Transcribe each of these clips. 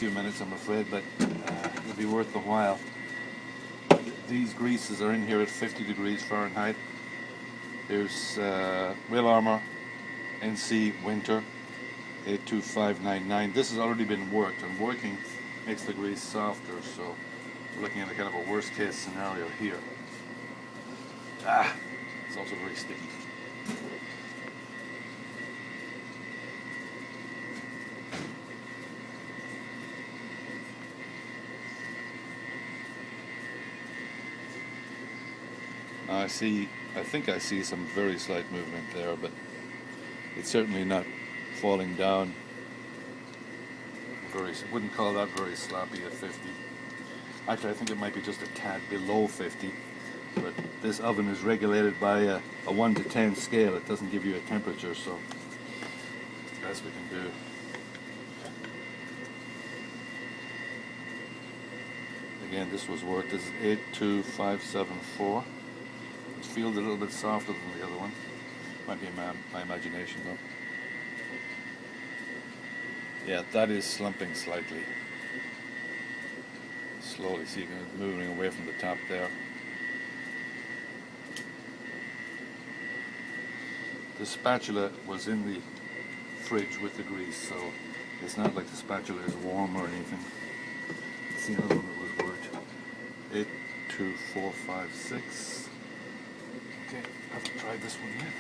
few minutes, I'm afraid, but it'll be worth the while. These greases are in here at 50 degrees Fahrenheit. There's Rail Armor NC Winter 82599. This has already been worked, and working makes the grease softer, so we're looking at a kind of a worst case scenario here. It's also very sticky. I think I see some very slight movement there, but it's certainly not falling down. Wouldn't call that very sloppy at 50. Actually, I think it might be just a tad below 50, but this oven is regulated by a 1 to 10 scale. It doesn't give you a temperature, so it's the best we can do. Again, this was worked. This is 82574. It feels a little bit softer than the other one. Might be my imagination though. Yeah, that is slumping slightly. Slowly, see, it's moving away from the top there. The spatula was in the fridge with the grease, so it's not like the spatula is warm or anything. Let's see another one that was worked. 82456. Okay, I haven't tried this one yet.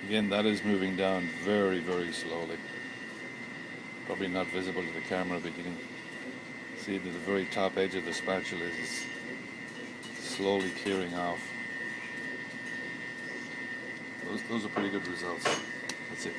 Again, that is moving down very, very slowly. Probably not visible to the camera, but you can see that the very top edge of the spatula is slowly clearing off. Those are pretty good results. That's it.